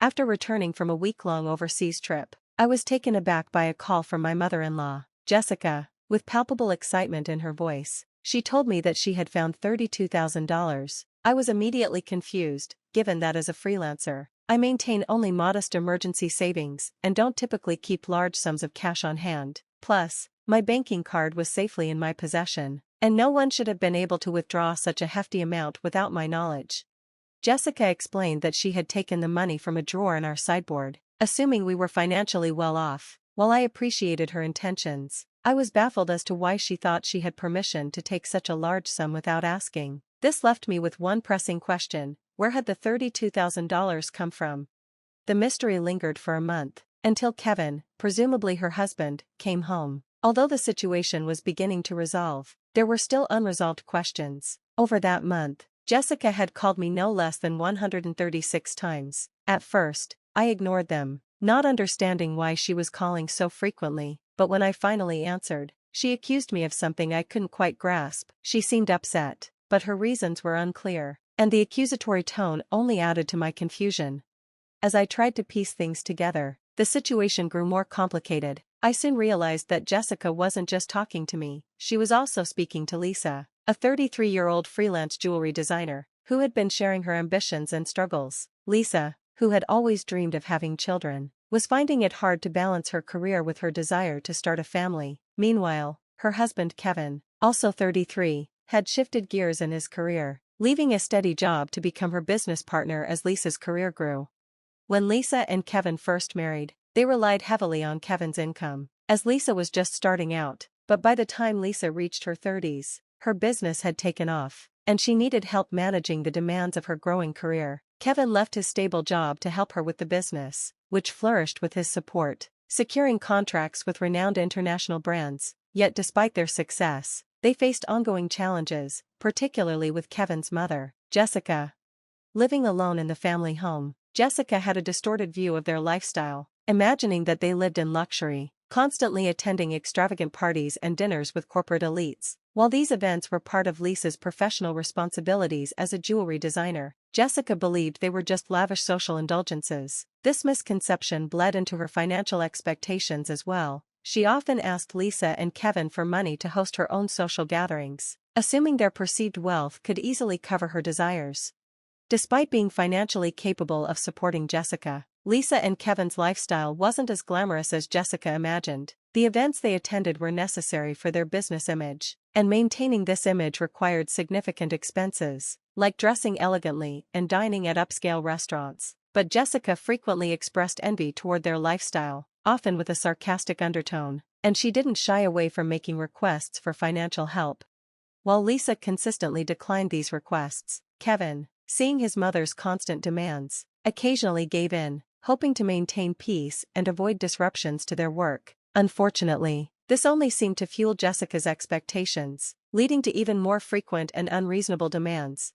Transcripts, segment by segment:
After returning from a week-long overseas trip, I was taken aback by a call from my mother-in-law, Jessica, with palpable excitement in her voice. She told me that she had found $32,000. I was immediately confused, given that as a freelancer, I maintain only modest emergency savings and don't typically keep large sums of cash on hand. Plus, my banking card was safely in my possession, and no one should have been able to withdraw such a hefty amount without my knowledge. Jessica explained that she had taken the money from a drawer in our sideboard, assuming we were financially well off. While I appreciated her intentions, I was baffled as to why she thought she had permission to take such a large sum without asking. This left me with one pressing question: where had the $32,000 come from? The mystery lingered for a month, until Kevin, presumably her husband, came home. Although the situation was beginning to resolve, there were still unresolved questions. Over that month, Jessica had called me no less than 136 times. At first, I ignored them, not understanding why she was calling so frequently, but when I finally answered, she accused me of something I couldn't quite grasp. She seemed upset, but her reasons were unclear, and the accusatory tone only added to my confusion. As I tried to piece things together, the situation grew more complicated. I soon realized that Jessica wasn't just talking to me, she was also speaking to Lisa, a 33-year-old freelance jewelry designer, who had been sharing her ambitions and struggles. Lisa, who had always dreamed of having children, was finding it hard to balance her career with her desire to start a family. Meanwhile, her husband Kevin, also 33, had shifted gears in his career, leaving a steady job to become her business partner as Lisa's career grew. When Lisa and Kevin first married, they relied heavily on Kevin's income, as Lisa was just starting out, but by the time Lisa reached her 30s, her business had taken off, and she needed help managing the demands of her growing career. Kevin left his stable job to help her with the business, which flourished with his support, securing contracts with renowned international brands. Yet despite their success, they faced ongoing challenges, particularly with Kevin's mother, Jessica. Living alone in the family home, Jessica had a distorted view of their lifestyle, imagining that they lived in luxury, constantly attending extravagant parties and dinners with corporate elites. While these events were part of Lisa's professional responsibilities as a jewelry designer, Jessica believed they were just lavish social indulgences. This misconception bled into her financial expectations as well. She often asked Lisa and Kevin for money to host her own social gatherings, assuming their perceived wealth could easily cover her desires. Despite being financially capable of supporting Jessica, Lisa and Kevin's lifestyle wasn't as glamorous as Jessica imagined. The events they attended were necessary for their business image, and maintaining this image required significant expenses, like dressing elegantly and dining at upscale restaurants. But Jessica frequently expressed envy toward their lifestyle, often with a sarcastic undertone, and she didn't shy away from making requests for financial help. While Lisa consistently declined these requests, Kevin, seeing his mother's constant demands, occasionally gave in, hoping to maintain peace and avoid disruptions to their work. Unfortunately, this only seemed to fuel Jessica's expectations, leading to even more frequent and unreasonable demands.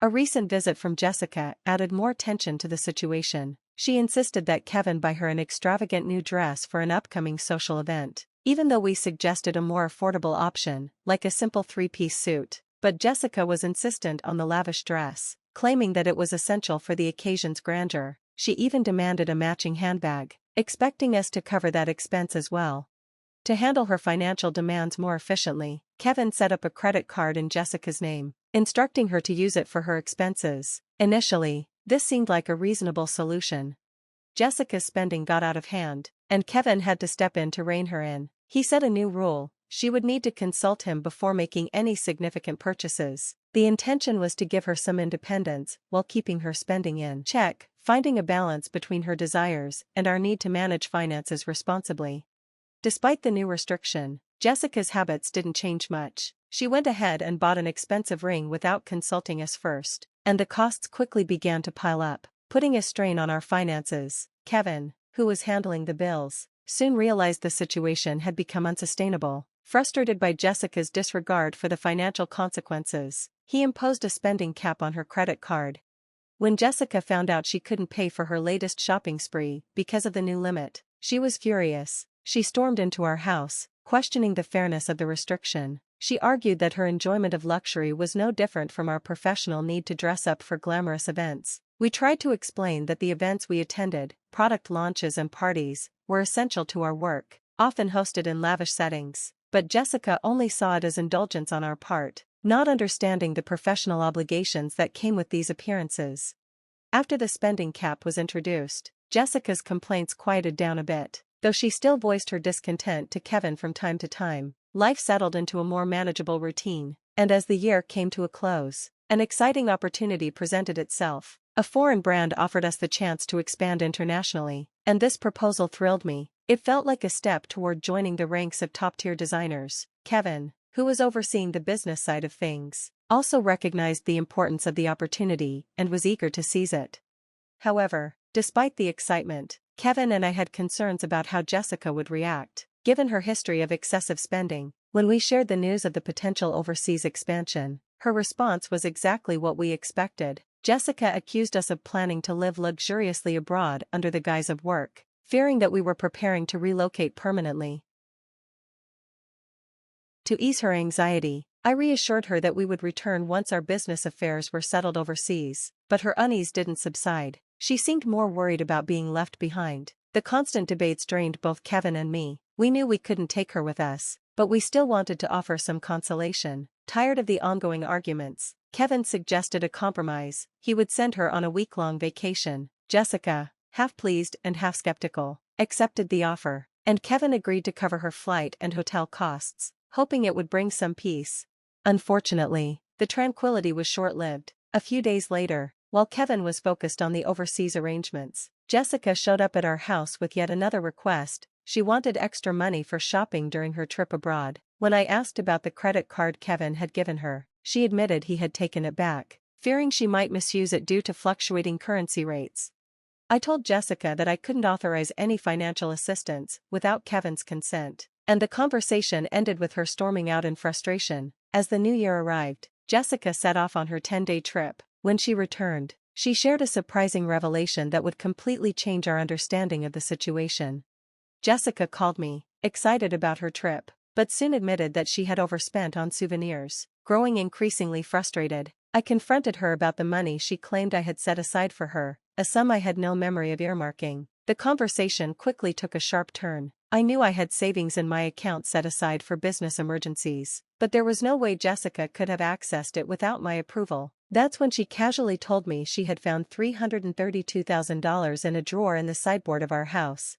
A recent visit from Jessica added more tension to the situation. She insisted that Kevin buy her an extravagant new dress for an upcoming social event, even though we suggested a more affordable option, like a simple three-piece suit. But Jessica was insistent on the lavish dress, claiming that it was essential for the occasion's grandeur. She even demanded a matching handbag, expecting us to cover that expense as well. To handle her financial demands more efficiently, Kevin set up a credit card in Jessica's name, instructing her to use it for her expenses. Initially, this seemed like a reasonable solution. Jessica's spending got out of hand, and Kevin had to step in to rein her in. He set a new rule: she would need to consult him before making any significant purchases. The intention was to give her some independence while keeping her spending in check, finding a balance between her desires and our need to manage finances responsibly. Despite the new restriction, Jessica's habits didn't change much. She went ahead and bought an expensive ring without consulting us first, and the costs quickly began to pile up, putting a strain on our finances. Kevin, who was handling the bills, soon realized the situation had become unsustainable. Frustrated by Jessica's disregard for the financial consequences, he imposed a spending cap on her credit card. When Jessica found out she couldn't pay for her latest shopping spree because of the new limit, she was furious. She stormed into our house, questioning the fairness of the restriction. She argued that her enjoyment of luxury was no different from our professional need to dress up for glamorous events. We tried to explain that the events we attended, product launches and parties, were essential to our work, often hosted in lavish settings, but Jessica only saw it as indulgence on our part, not understanding the professional obligations that came with these appearances. After the spending cap was introduced, Jessica's complaints quieted down a bit, though she still voiced her discontent to Kevin from time to time. Life settled into a more manageable routine, and as the year came to a close, an exciting opportunity presented itself. A foreign brand offered us the chance to expand internationally, and this proposal thrilled me. It felt like a step toward joining the ranks of top-tier designers. Kevin, who was overseeing the business side of things, also recognized the importance of the opportunity and was eager to seize it. However, despite the excitement, Kevin and I had concerns about how Jessica would react, given her history of excessive spending. When we shared the news of the potential overseas expansion, her response was exactly what we expected. Jessica accused us of planning to live luxuriously abroad under the guise of work, fearing that we were preparing to relocate permanently. To ease her anxiety, I reassured her that we would return once our business affairs were settled overseas, but her unease didn't subside. She seemed more worried about being left behind. The constant debates drained both Kevin and me. We knew we couldn't take her with us, but we still wanted to offer some consolation. Tired of the ongoing arguments, Kevin suggested a compromise. He would send her on a week-long vacation. Jessica, half pleased and half skeptical, accepted the offer, and Kevin agreed to cover her flight and hotel costs, hoping it would bring some peace. Unfortunately, the tranquility was short-lived. A few days later, while Kevin was focused on the overseas arrangements, Jessica showed up at our house with yet another request. She wanted extra money for shopping during her trip abroad. When I asked about the credit card Kevin had given her, she admitted he had taken it back, fearing she might misuse it due to fluctuating currency rates. I told Jessica that I couldn't authorize any financial assistance without Kevin's consent, and the conversation ended with her storming out in frustration. As the new year arrived, Jessica set off on her 10-day trip. When she returned, she shared a surprising revelation that would completely change our understanding of the situation. Jessica called me, excited about her trip, but soon admitted that she had overspent on souvenirs. Growing increasingly frustrated, I confronted her about the money she claimed I had set aside for her, a sum I had no memory of earmarking. The conversation quickly took a sharp turn. I knew I had savings in my account set aside for business emergencies, but there was no way Jessica could have accessed it without my approval. That's when she casually told me she had found $332,000 in a drawer in the sideboard of our house.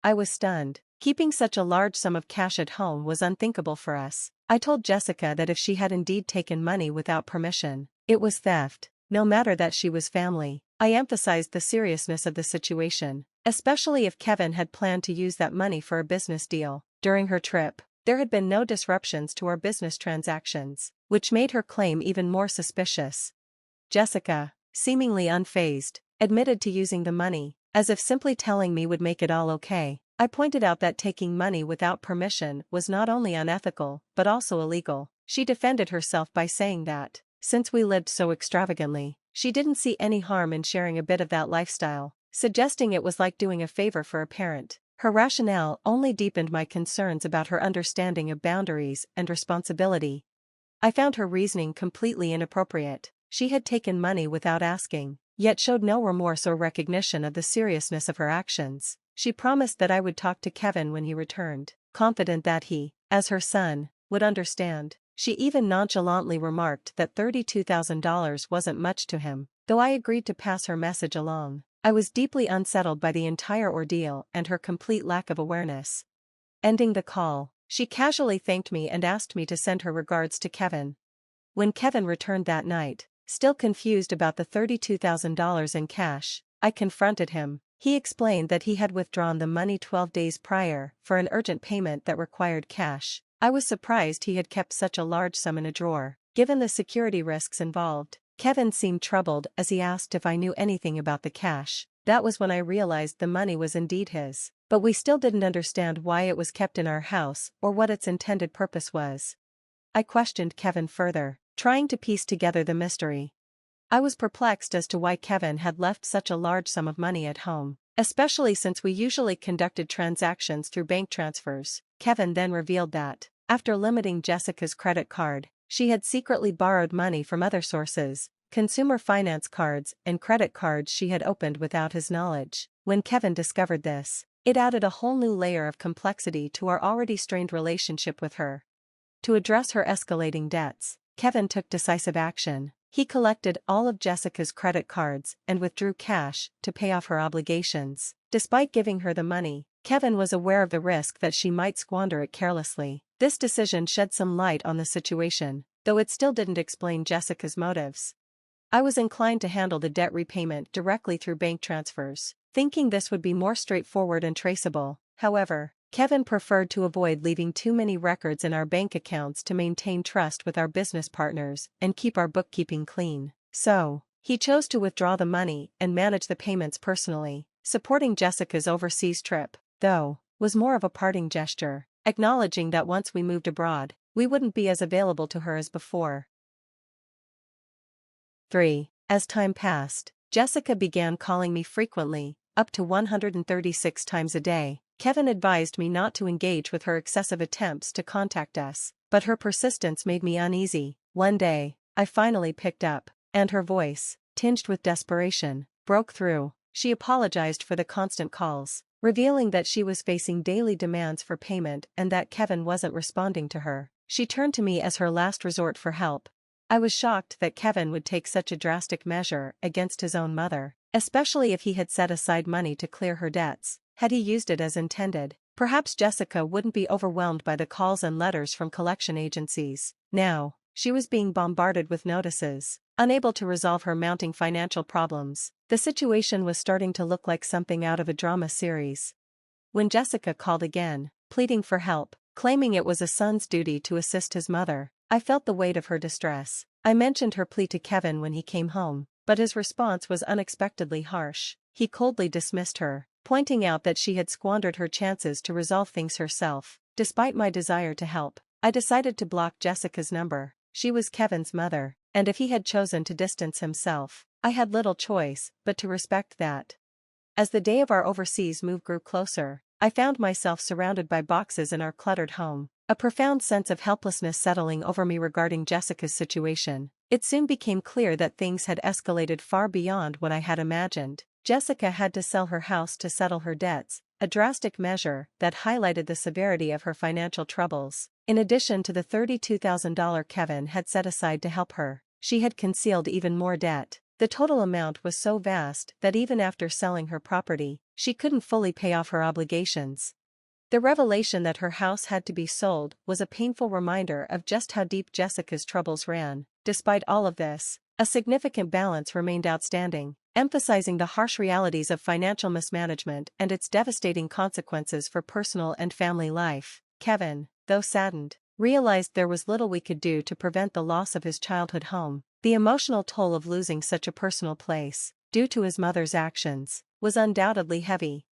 I was stunned. Keeping such a large sum of cash at home was unthinkable for us. I told Jessica that if she had indeed taken money without permission, it was theft, no matter that she was family. I emphasized the seriousness of the situation, especially if Kevin had planned to use that money for a business deal. During her trip, there had been no disruptions to our business transactions, which made her claim even more suspicious. Jessica, seemingly unfazed, admitted to using the money, as if simply telling me would make it all okay. I pointed out that taking money without permission was not only unethical, but also illegal. She defended herself by saying that, since we lived so extravagantly, she didn't see any harm in sharing a bit of that lifestyle, suggesting it was like doing a favor for a parent. Her rationale only deepened my concerns about her understanding of boundaries and responsibility. I found her reasoning completely inappropriate. She had taken money without asking, yet showed no remorse or recognition of the seriousness of her actions. She promised that I would talk to Kevin when he returned, confident that he, as her son, would understand. She even nonchalantly remarked that $32,000 wasn't much to him. Though I agreed to pass her message along, I was deeply unsettled by the entire ordeal and her complete lack of awareness. Ending the call, she casually thanked me and asked me to send her regards to Kevin. When Kevin returned that night, still confused about the $32,000 in cash, I confronted him. He explained that he had withdrawn the money 12 days prior for an urgent payment that required cash. I was surprised he had kept such a large sum in a drawer, given the security risks involved. Kevin seemed troubled as he asked if I knew anything about the cash. That was when I realized the money was indeed his, but we still didn't understand why it was kept in our house or what its intended purpose was. I questioned Kevin further, trying to piece together the mystery. I was perplexed as to why Kevin had left such a large sum of money at home, especially since we usually conducted transactions through bank transfers. Kevin then revealed that, after limiting Jessica's credit card, she had secretly borrowed money from other sources, consumer finance cards and credit cards she had opened without his knowledge. When Kevin discovered this, it added a whole new layer of complexity to our already strained relationship with her. To address her escalating debts, Kevin took decisive action. He collected all of Jessica's credit cards and withdrew cash to pay off her obligations. Despite giving her the money, Kevin was aware of the risk that she might squander it carelessly. This decision shed some light on the situation, though it still didn't explain Jessica's motives. I was inclined to handle the debt repayment directly through bank transfers, thinking this would be more straightforward and traceable. However, Kevin preferred to avoid leaving too many records in our bank accounts to maintain trust with our business partners and keep our bookkeeping clean. So, he chose to withdraw the money and manage the payments personally. Supporting Jessica's overseas trip, though, was more of a parting gesture, acknowledging that once we moved abroad, we wouldn't be as available to her as before. 3. As time passed, Jessica began calling me frequently, up to 136 times a day. Kevin advised me not to engage with her excessive attempts to contact us, but her persistence made me uneasy. One day, I finally picked up, and her voice, tinged with desperation, broke through. She apologized for the constant calls, revealing that she was facing daily demands for payment and that Kevin wasn't responding to her. She turned to me as her last resort for help. I was shocked that Kevin would take such a drastic measure against his own mother, especially if he had set aside money to clear her debts. Had he used it as intended, perhaps Jessica wouldn't be overwhelmed by the calls and letters from collection agencies. Now, she was being bombarded with notices, unable to resolve her mounting financial problems. The situation was starting to look like something out of a drama series. When Jessica called again, pleading for help, claiming it was a son's duty to assist his mother, I felt the weight of her distress. I mentioned her plea to Kevin when he came home, but his response was unexpectedly harsh. He coldly dismissed her, pointing out that she had squandered her chances to resolve things herself. Despite my desire to help, I decided to block Jessica's number. She was Kevin's mother, and if he had chosen to distance himself, I had little choice but to respect that. As the day of our overseas move grew closer, I found myself surrounded by boxes in our cluttered home, a profound sense of helplessness settling over me regarding Jessica's situation. It soon became clear that things had escalated far beyond what I had imagined. Jessica had to sell her house to settle her debts, a drastic measure that highlighted the severity of her financial troubles. In addition to the $32,000 Kevin had set aside to help her, she had concealed even more debt. The total amount was so vast that even after selling her property, she couldn't fully pay off her obligations. The revelation that her house had to be sold was a painful reminder of just how deep Jessica's troubles ran. Despite all of this, a significant balance remained outstanding, emphasizing the harsh realities of financial mismanagement and its devastating consequences for personal and family life. Kevin, though saddened, realized there was little we could do to prevent the loss of his childhood home. The emotional toll of losing such a personal place, due to his mother's actions, was undoubtedly heavy.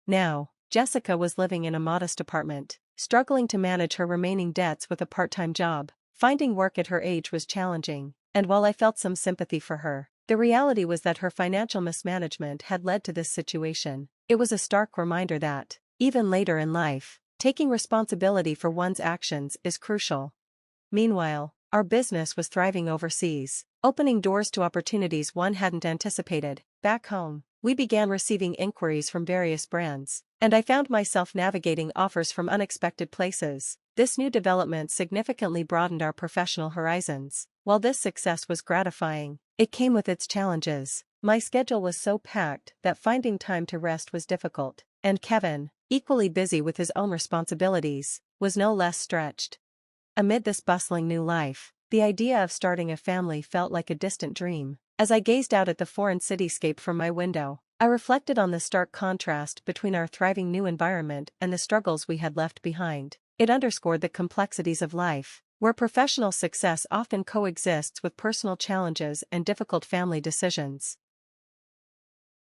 Now, Jessica was living in a modest apartment, struggling to manage her remaining debts with a part-time job. Finding work at her age was challenging, and while I felt some sympathy for her, the reality was that her financial mismanagement had led to this situation. It was a stark reminder that, even later in life, taking responsibility for one's actions is crucial. Meanwhile, our business was thriving overseas, opening doors to opportunities one hadn't anticipated. Back home, we began receiving inquiries from various brands, and I found myself navigating offers from unexpected places. This new development significantly broadened our professional horizons. While this success was gratifying, it came with its challenges. My schedule was so packed that finding time to rest was difficult, and Kevin, equally busy with his own responsibilities, was no less stretched. Amid this bustling new life, the idea of starting a family felt like a distant dream. As I gazed out at the foreign cityscape from my window, I reflected on the stark contrast between our thriving new environment and the struggles we had left behind. It underscored the complexities of life, where professional success often coexists with personal challenges and difficult family decisions.